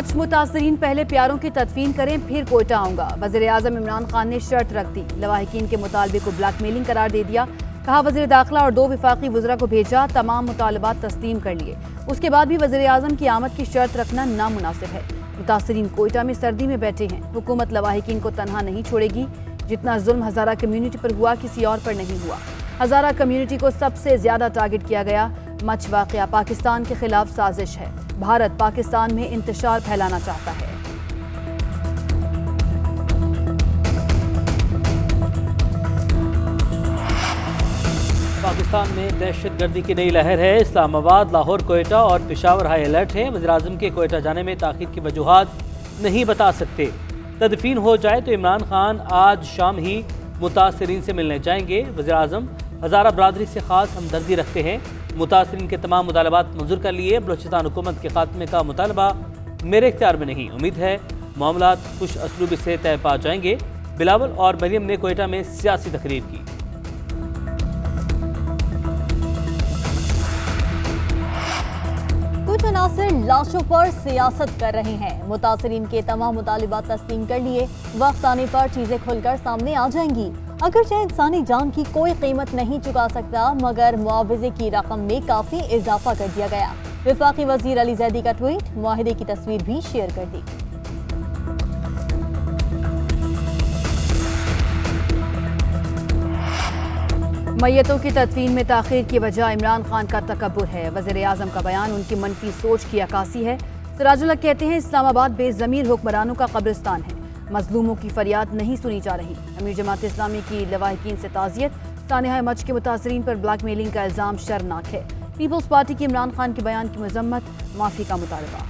Much मुतासरीन पहले प्यारों की तदफीन करें फिर कोयटा आऊंगा। वज़ीर आज़म इमरान खान ने शर्त रख दी। लवाहिकीन के मुतालबे को ब्लैकमेलिंग करार दे दिया। कहा वज़ीर दाखिला और 2 वफाकी वज़रा को भेजा, तमाम मुतालबात तस्लीम कर लिए। उसके बाद भी वज़ीर आज़म की आमद की शर्त रखना नामुनासिब है। मुतासरीन कोयटा में सर्दी में बैठे हैं। हुकूमत लवाहिकीन को तनहा नहीं छोड़ेगी। जितना जुल्म हज़ारा कम्यूनिटी पर हुआ किसी और पर नहीं हुआ। हज़ारा कम्यूनिटी को सबसे ज्यादा टारगेट किया गया। मच वाक़या पाकिस्तान के खिलाफ साजिश है। भारत पाकिस्तान में इंतशार फैलाना चाहता है। पाकिस्तान में दहशतगर्दी की नई लहर है। इस्लामाबाद, लाहौर, कोयटा और पेशावर हाई अलर्ट हैं। वज़ीर-ए-आज़म के कोयटा जाने में ताख़ीर की वजूहात नहीं बता सकते। तदफीन हो जाए तो इमरान खान आज शाम ही मुतासरीन से मिलने जाएंगे। वज़ीर-ए-आज़म हज़ारा बरादरी से ख़ास हमदर्दी रखते हैं। मुतासरीन के तमाम मुतालबात मंजूर कर लिए। बलोचिस्तान हुकूमत के खात्मे का मुतालबा मेरे इख्तियार में नहीं। उम्मीद है मामला खुश असलूबी से तय पा जाएंगे। बिलावल और मरियम ने कोयटा में सियासी तकरीर की। कुछ अनासिर लाशों पर सियासत कर रहे हैं। मुतासरीन के तमाम मुतालिबात तस्लीम कर लिए। वक्त आने पर चीजें खुलकर सामने आ जाएंगी। अगरचे इंसानी जान की कोई कीमत नहीं चुका सकता, मगर मुआवजे की रकम में काफी इजाफा कर दिया गया। वफाकी वजीर अली जैदी का ट्वीट, मुआहिदे की तस्वीर भी शेयर कर दी। मैयतों की तदफीन में ताखीर की वजह इमरान खान का तकब्बुर है। वज़ीर आज़म का बयान उनकी मनफी सोच की अक्कासी है। सिराजुल हक कहते हैं इस्लामाबाद बेज़मीर हुक्मरानों का कब्रिस्तान है। मजलूमों की फरियाद नहीं सुनी जा रही। अमीर जमात इस्लामी की लवाहिकीन से ताज़ियत। सानिहा मच के मुतासरीन पर ब्लैकमेलिंग का इल्ज़ाम शर्मनाक है। पीपल्स पार्टी की इमरान खान के बयान की मजम्मत, माफ़ी का मुतालबा।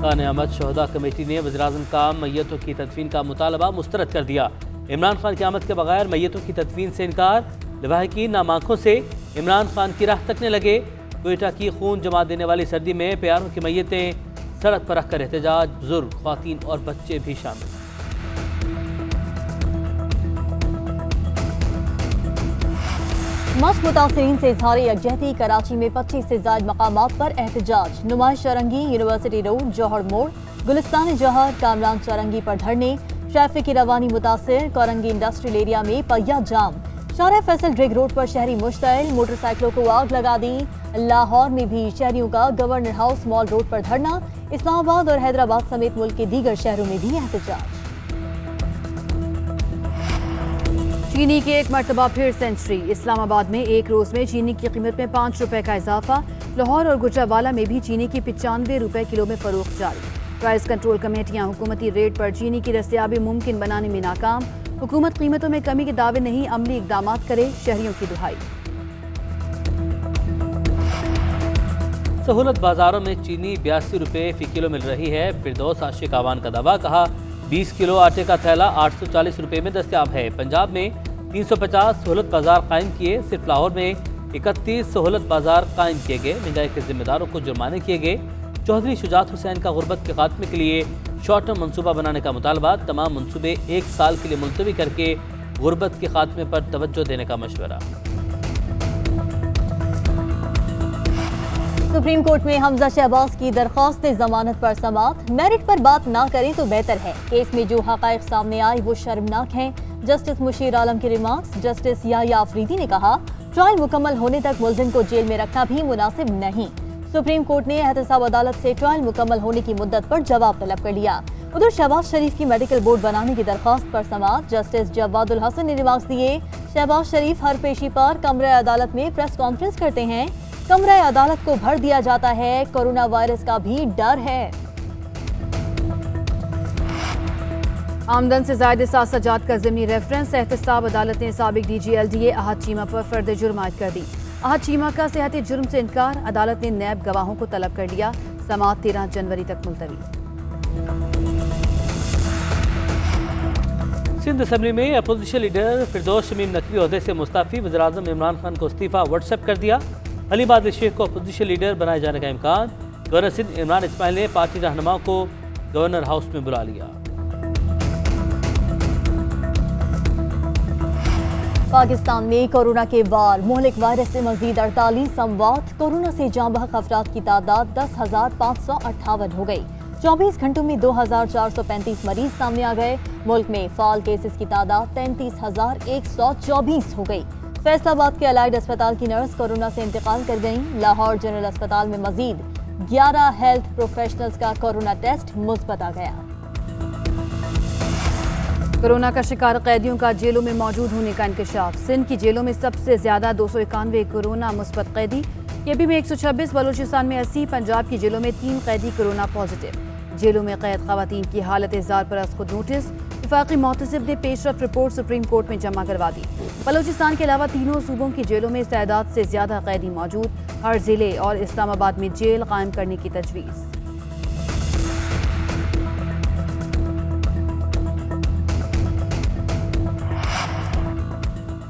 सानिहा मच शहदा कमेटी ने वज़ीर-ए-आज़म का मैयतों की तदफीन का मुतालबा मुस्तरद कर दिया। इमरान खान की आमद के बगैर मैयतों की तदफीन से इनकार। लवाहिकीन नाम आंखों से इमरान खान की राह तकने लगे। कोयटा की खून जमा देने वाली सर्दी में प्यारों की मैयतें सड़क पर रखकर एहतजाज। बुजुर्ग, ख्वातीन और बच्चे भी शामिल। मच मुतासरीन से इजहार यकजहती। कराची में 25 से ज्यादा मकामात पर एहतजाज। नुमाइश चौरंगी, यूनिवर्सिटी रोड, जौहर मोड़, गुलिस्तान जौहर, कामरान चौरंगी पर धरने। ट्रैफिक की रवानी मुतासिर। कोरंगी इंडस्ट्रियल एरिया में पहिया जाम। शारा फैसल ड्रेग रोड पर शहरी मुश्तइल। मोटरसाइकिलों को आग लगा दी। लाहौर में भी शहरियों का गवर्नर हाउस मॉल रोड पर धरना। इस्लामाबाद और हैदराबाद समेत मुल्क के दीगर शहरों में भी एहतजाज। चीनी की एक मरतबा फिर सेंचुरी। इस्लामाबाद में एक रोज में चीनी की कीमत में 5 रुपए का इजाफा। लाहौर और गुजरावाला में भी चीनी की 95 रुपए किलो में फरोख्त जारी। प्राइस कंट्रोल कमेटियां हुकूमती रेट पर चीनी की दस्तयाबी मुमकिन बनाने में नाकाम। हुकूमत कीमतों में कमी के दावे नहीं, अमली इकदाम करे, शहरियों की दुहाई। सहूलत बाजारों में चीनी 82 रुपये फी किलो मिल रही है। फिरदौस आशिक आवान का दावा। कहा 20 किलो आटे का थैला 840 रुपये में दस्तयाब है। पंजाब में 350 सहूलत बाजार कायम किए। सिर्फ लाहौर में 31 सहूलत बाजार कायम किए गए। महंगाई के जिम्मेदारों को जुर्माने किए गए। चौधरी शुजात हुसैन का गुर्बत के खात्मे के लिए शॉर्ट टर्म मनसूबा बनाने का मुतालबा। तमाम मनसूबे 1 साल के लिए मुलतवी करके गुर्बत के खात्मे पर तवज्जो देने का मशवरा। सुप्रीम कोर्ट में हमजा शहबाज की दरख्वास्त जमानत पर समाअत। मेरिट पर बात ना करें तो बेहतर है। केस में जो हक़ाइक़ सामने आए वो शर्मनाक हैं। जस्टिस मुशीर आलम के रिमार्क्स। जस्टिस याह्या अफरीदी ने कहा ट्रायल मुकम्मल होने तक मुलजिम को जेल में रखना भी मुनासिब नहीं। सुप्रीम कोर्ट ने एहतसाब अदालत से ट्रायल मुकम्मल होने की मुद्दत पर जवाब तलब कर लिया। उधर शहबाज शरीफ की मेडिकल बोर्ड बनाने की दरख्वास्त पर समाअत। जस्टिस जवादुल हसन ने रिमार्क्स दिए। शहबाज शरीफ हर पेशी पर कमरे अदालत में प्रेस कॉन्फ्रेंस करते हैं। कमरे अदालत को भर दिया जाता है। कोरोना वायरस का भी डर है। आमदन से ज़ायद सासजात का ज़िमनी रेफरेंस। एहतसाब अदालत ने साबिक DG-LDA अहद चीमा पर फर्द जुर्म आयद कर दी। अहद चीमा का सेहती जुर्म से इनकार। अदालत ने नैब गवाहों को तलब कर लिया। समाअत 13 जनवरी तक मुलतवी। सिंध असम्बली में अपोजिशन लीडर फिरदौस शमीम नकवी ओहदे से मुस्तफ़ी। वज़ीर-ए-आज़म इमरान खान को इस्तीफ़ा व्हाट्सएप कर दिया। अली बादल शेख को अपोजिशन लीडर बनाए जाने का इम्कान। गवर्नर सिंध इमरान इस्माइल ने पार्टी रहनुमाओं को गवर्नर हाउस में बुला लिया। पाकिस्तान में कोरोना के वार, मुहलिक वायरस से मजीद 48 अमवात। कोरोना से जाँ बहक अफराद की तादाद 10,558 हो गई। 24 घंटों में 2,435 मरीज सामने आ गए। मुल्क में फाल केसेस की तादाद 33,124 हो गई। फैसलाबाद के अलाइड अस्पताल की नर्स कोरोना से इंतकाल कर गईं। लाहौर जनरल अस्पताल में मजीद 11 हेल्थ प्रोफेशनल्स का कोरोना टेस्ट मुस्बत आ गया। कोरोना का शिकार कैदियों का जेलों में मौजूद होने का इंकशाफ। सिंध की जेलों में सबसे ज्यादा 291 कोरोना मुस्बत कैदी। केपी में 126, बलूचिस्तान में 80, पंजाब की जेलों में 3 कैदी कोरोना पॉजिटिव। जेलों में कैद खवातीन की हालत इज़ार पर अज खुद नोटिस। वफाकी मोहतसिब ने पेशरफ रिपोर्ट सुप्रीम कोर्ट में जमा करवा दी। बलूचिस्तान के अलावा तीनों सूबों की जेलों में तादाद से ज्यादा कैदी मौजूद। हर जिले और इस्लामाबाद में जेल कायम करने की तजवीज़।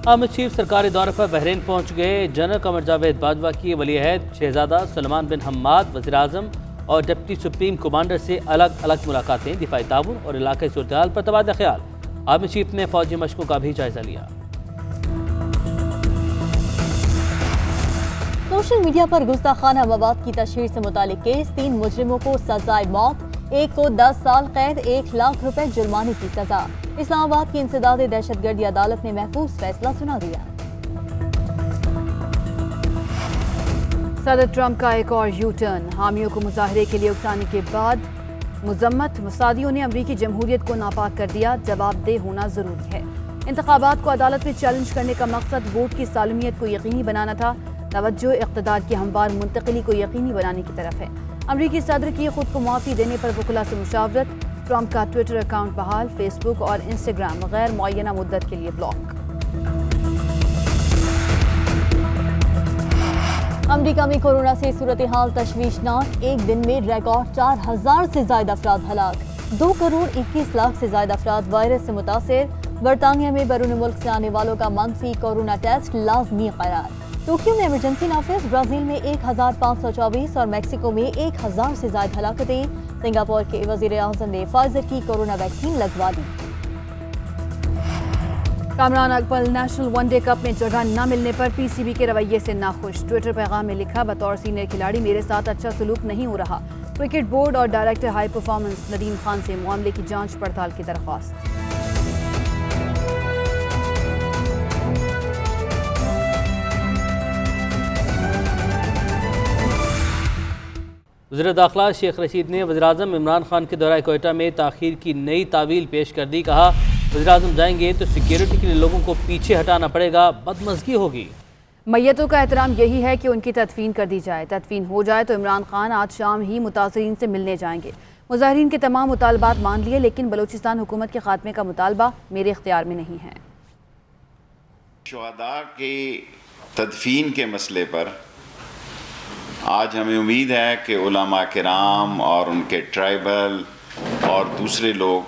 अहमद शीर सरकारी दौरे पर बहरीन पहुंच गए। जनरल कमर जावेद बाजवा की वली अहद शहजादा सलमान बिन हम्माद, वज़ीर आज़म और डिप्टी सुप्रीम कमांडर से अलग अलग मुलाकातें, दिफाई ताउन और इलाके सूरत पर तबादला ख्याल। आर्मी चीफ ने फौजी मशकों का भी जायजा लिया। सोशल मीडिया पर गुस्ताखाना मवाद की तशहीर से मुतालिक केस। 3 मुजरिमों को सजाए मौत, एक को 10 साल कैद, 1 लाख रुपए जुर्माने की सजा। इस्लामाबाद की इंसदाद दहशतगर्दी अदालत ने महफूज फैसला सुना दिया। सदर ट्रंप का एक और यू टर्न। हामियों को मुजाहरे के लिए उकसाने के बाद मुजम्मत मुसादियों ने अमरीकी जमहूरियत को नापाक कर दिया। जवाबदेह होना जरूरी है। इंतखाबात को अदालत में चैलेंज करने का मकसद वोट की सालमियत को यकीनी बनाना था। तवज्जो इक़्तिदार की हमवार मुंतकिली को यकीनी बनाने की तरफ है। अमरीकी सदर की खुद को मुआफ़ी देने पर वकुला से मुशावरत। ट्रंप का ट्विटर अकाउंट बहाल, फेसबुक और इंस्टाग्राम गैर मुअय्यना मुद्दत के लिए ब्लॉक। अमरीका में कोरोना से सूरत हाल तशवीशनाक। एक दिन में रिकॉर्ड 4,000 से ज्यादा अफराद हलाक। 2 करोड़ 21 लाख से ज्यादा अफराद वायरस से मुतासिर। बरतानिया में बैरून मुल्क से आने वालों का मंफी कोरोना टेस्ट लाजमी करार। टोक्यो में इमरजेंसी नाफिज। ब्राजील में 1,524 और मैक्सिको में 1,000 से ज्यादा हलाकतें। सिंगापुर के वजीर आज़म ने फाइजर की कोरोना वैक्सीन लगवा दी। Kamran Akbar national one day cup में जगह न मिलने पर पीसीबी के रवैये से नाखुश। ट्विटर पैगाम में लिखा, बतौर सीनियर खिलाड़ी मेरे साथ अच्छा सलूक नहीं हो रहा। क्रिकेट बोर्ड और director high performance Nadeem Khan से मामले की जांच पड़ताल की दरख्वास्त। वज़ीर दाखिला शेख रशीद ने वज़ीर आज़म इमरान खान के दौरा कोयटा में ताख़ीर की नई तावील पेश कर दी। कहा, वज़ीर आज़म जाएंगे तो सिक्योरिटी के लिए लोगों को पीछे हटाना पड़ेगा, बदमज़गी होगी। मैयतों का एहतराम यही है कि उनकी तदफीन कर दी जाए। तदफीन हो जाए तो इमरान खान आज शाम ही मुतासरीन से मिलने जाएंगे। मुजाहिरीन के तमाम मुतालबात मान लिए, लेकिन बलूचिस्तान हुकूमत के खात्मे का मुतालबा मेरे इख्तियार में नहीं है। शुहदा की तदफीन के मसले पर आज हमें उम्मीद है कि उलमा किराम और उनके ट्राइबल और दूसरे लोग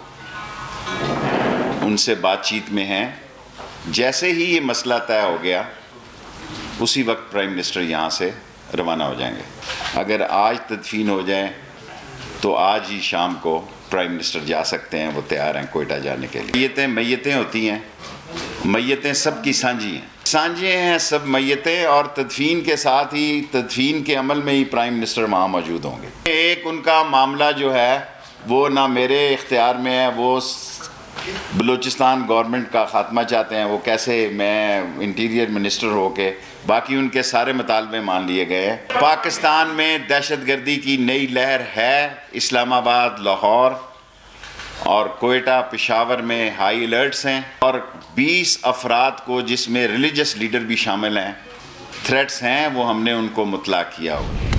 उनसे बातचीत में हैं। जैसे ही ये मसला तय हो गया उसी वक्त प्राइम मिनिस्टर यहाँ से रवाना हो जाएंगे। अगर आज तदफीन हो जाए तो आज ही शाम को प्राइम मिनिस्टर जा सकते हैं, वो तैयार हैं कोयटा जाने के लिए। मैयतें होती हैं, मैयतें सबकी सांझी हैं, सांझे हैं सब मैयतें, और तदफीन के साथ ही तदफीन के अमल में ही प्राइम मिनिस्टर वहाँ मौजूद होंगे। एक उनका मामला जो है वो ना मेरे इख्तियार में है, वो बलूचिस्तान गवर्नमेंट का ख़ात्मा चाहते हैं, वो कैसे मैं इंटीरियर मिनिस्टर होके, बाकी उनके सारे मुतालबे मान लिए गए हैं। पाकिस्तान में दहशतगर्दी की नई लहर है। इस्लामाबाद, लाहौर और कोयटा, पेशावर में हाई अलर्ट्स हैं और 20 अफराद को, जिसमें रिलीजियस लीडर भी शामिल हैं, थ्रेट्स हैं, वो हमने उनको मुतला किया हुआ।